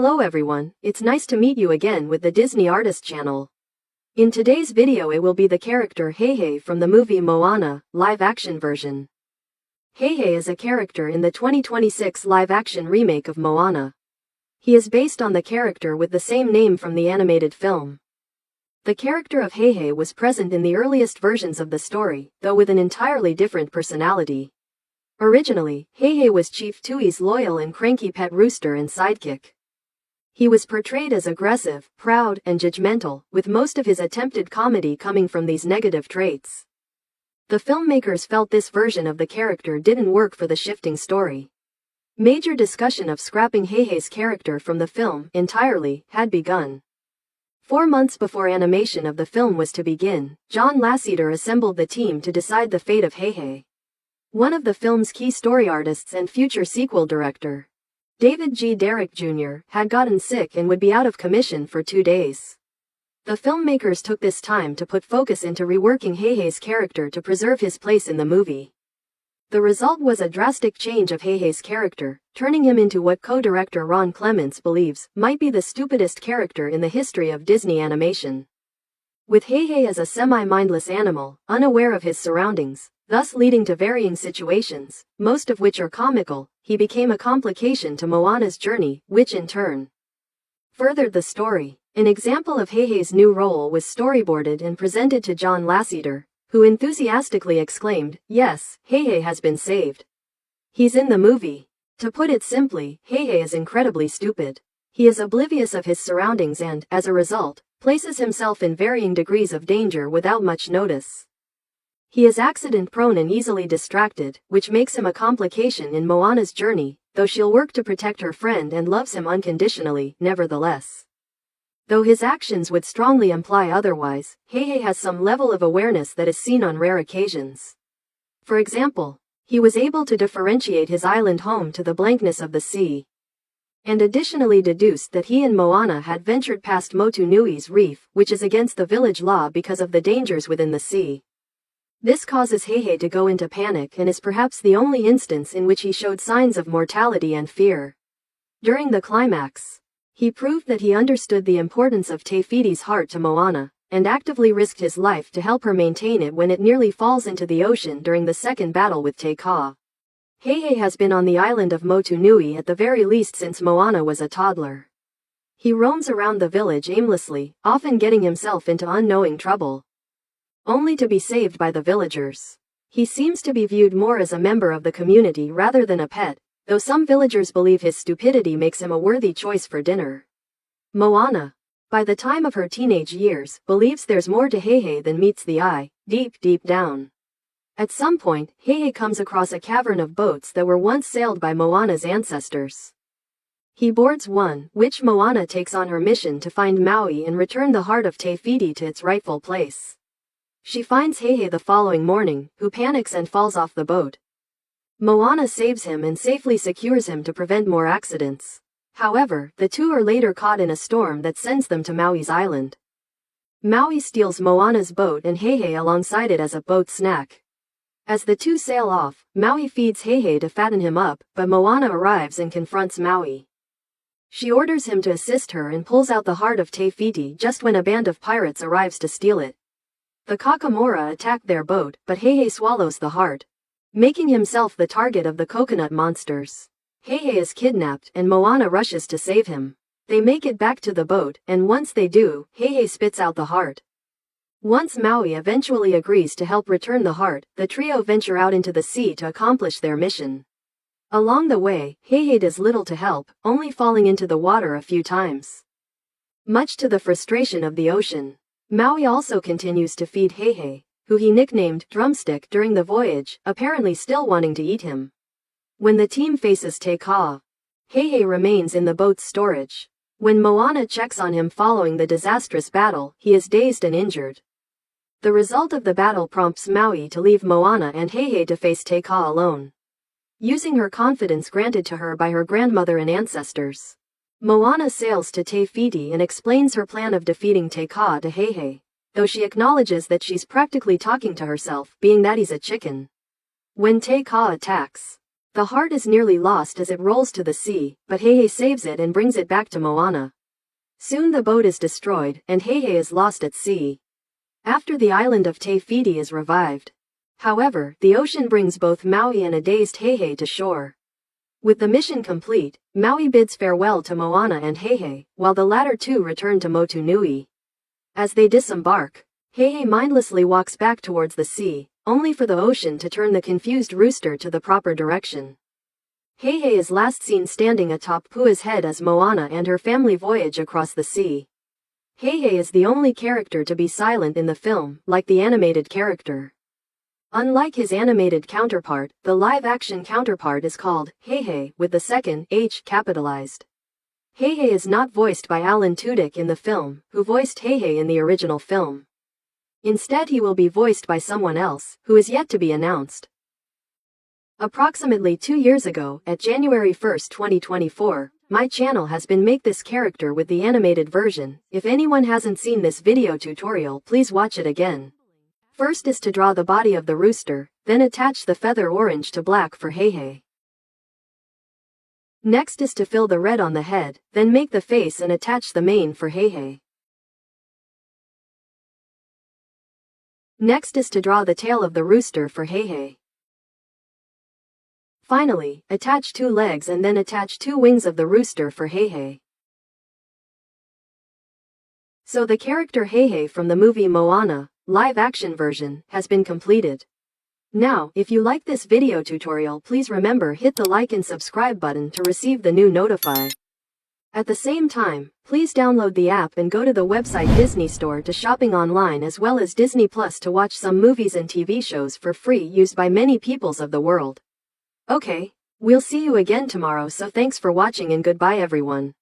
Hello everyone, it's nice to meet you again with the Disney Artist channel. In today's video it will be the character Heihei from the movie Moana, live-action version. Heihei is a character in the 2026 live-action remake of Moana. He is based on the character with the same name from the animated film. The character of Heihei was present in the earliest versions of the story, though with an entirely different personality. Originally, Heihei was Chief Tui's loyal and cranky pet rooster and sidekick. He was portrayed as aggressive, proud, and judgmental, with most of his attempted comedy coming from these negative traits. The filmmakers felt this version of the character didn't work for the shifting story. Major discussion of scrapping Heihei's character from the film entirely had begun. 4 months before animation of the film was to begin, John Lasseter assembled the team to decide the fate of Heihei. One of the film's key story artists and future sequel director, David G. Derrick Jr., had gotten sick and would be out of commission for 2 days. The filmmakers took this time to put focus into reworking Heihei's character to preserve his place in the movie. The result was a drastic change of Heihei's character, turning him into what co-director Ron Clements believes might be the stupidest character in the history of Disney animation. With Heihei as a semi-mindless animal, unaware of his surroundings, thus leading to varying situations, most of which are comical, he became a complication to Moana's journey, which in turn furthered the story. An example of Heihei's new role was storyboarded and presented to John Lasseter, who enthusiastically exclaimed, "Yes, Heihei has been saved. He's in the movie." To put it simply, Heihei is incredibly stupid. He is oblivious of his surroundings and, as a result, places himself in varying degrees of danger without much notice. He is accident-prone and easily distracted, which makes him a complication in Moana's journey, though she'll work to protect her friend and loves him unconditionally, nevertheless. Though his actions would strongly imply otherwise, Heihei has some level of awareness that is seen on rare occasions. For example, he was able to differentiate his island home to the blankness of the sea, and additionally deduced that he and Moana had ventured past Motunui's reef, which is against the village law because of the dangers within the sea. This causes Heihei to go into panic and is perhaps the only instance in which he showed signs of mortality and fear. During the climax, he proved that he understood the importance of Te Fiti's heart to Moana, and actively risked his life to help her maintain it when it nearly falls into the ocean during the second battle with Te Kā. Heihei has been on the island of Motunui at the very least since Moana was a toddler. He roams around the village aimlessly, often getting himself into unknowing trouble, only to be saved by the villagers. He seems to be viewed more as a member of the community rather than a pet, though some villagers believe his stupidity makes him a worthy choice for dinner. Moana, by the time of her teenage years, believes there's more to Heihei than meets the eye, deep down. At some point, Heihei comes across a cavern of boats that were once sailed by Moana's ancestors. He boards one, which Moana takes on her mission to find Maui and return the heart of Te Fiti to its rightful place. She finds Heihei the following morning, who panics and falls off the boat. Moana saves him and safely secures him to prevent more accidents. However, the two are later caught in a storm that sends them to Maui's island. Maui steals Moana's boat and Heihei alongside it as a boat snack. As the two sail off, Maui feeds Heihei to fatten him up, but Moana arrives and confronts Maui. She orders him to assist her and pulls out the heart of Te Fiti just when a band of pirates arrives to steal it. The Kakamora attack their boat, but Heihei swallows the heart, making himself the target of the coconut monsters. Heihei is kidnapped and Moana rushes to save him. They make it back to the boat, and once they do, Heihei spits out the heart. Once Maui eventually agrees to help return the heart, the trio venture out into the sea to accomplish their mission. Along the way, Heihei does little to help, only falling into the water a few times, much to the frustration of the ocean. Maui also continues to feed Heihei, who he nicknamed Drumstick during the voyage, apparently still wanting to eat him. When the team faces Te Kā, Heihei remains in the boat's storage. When Moana checks on him following the disastrous battle, he is dazed and injured. The result of the battle prompts Maui to leave Moana and Heihei to face Te Kā alone. Using her confidence granted to her by her grandmother and ancestors, Moana sails to Te Fiti and explains her plan of defeating Te Kā to Heihei, though she acknowledges that she's practically talking to herself, being that he's a chicken. When Te Kā attacks, The heart is nearly lost as it rolls to the sea, but Heihei saves it and brings it back to Moana. Soon the boat is destroyed, and Heihei is lost at sea. After the island of Te Fiti is revived. However, the ocean brings both Maui and a dazed Heihei to shore. With the mission complete, Maui bids farewell to Moana and Heihei, while the latter two return to Motunui. As they disembark, Heihei mindlessly walks back towards the sea, only for the ocean to turn the confused rooster to the proper direction. Heihei is last seen standing atop Pua's head as Moana and her family voyage across the sea. Heihei is the only character to be silent in the film, like the animated character. Unlike his animated counterpart, the live-action counterpart is called Heihei with the second H capitalized. Heihei is not voiced by Alan Tudyk in the film, who voiced Heihei in the original film. Instead, he will be voiced by someone else, who is yet to be announced. Approximately 2 years ago, at January 1, 2024, my channel has been make this character with the animated version. If anyone hasn't seen this video tutorial, please watch it again. First is to draw the body of the rooster, then attach the feather orange to black for Heihei. Next is to fill the red on the head, then make the face and attach the mane for Heihei. Next is to draw the tail of the rooster for Heihei. Finally, attach 2 legs and then attach 2 wings of the rooster for Heihei. So the character Heihei from the movie Moana, live-action version, has been completed. Now, if you like this video tutorial, please remember hit the like and subscribe button to receive the new notify. At the same time, please download the app and go to the website DisneyStore to shopping online as well as Disney Plus to watch some movies and TV shows for free used by many peoples of the world. Okay, we'll see you again tomorrow, so thanks for watching and goodbye everyone.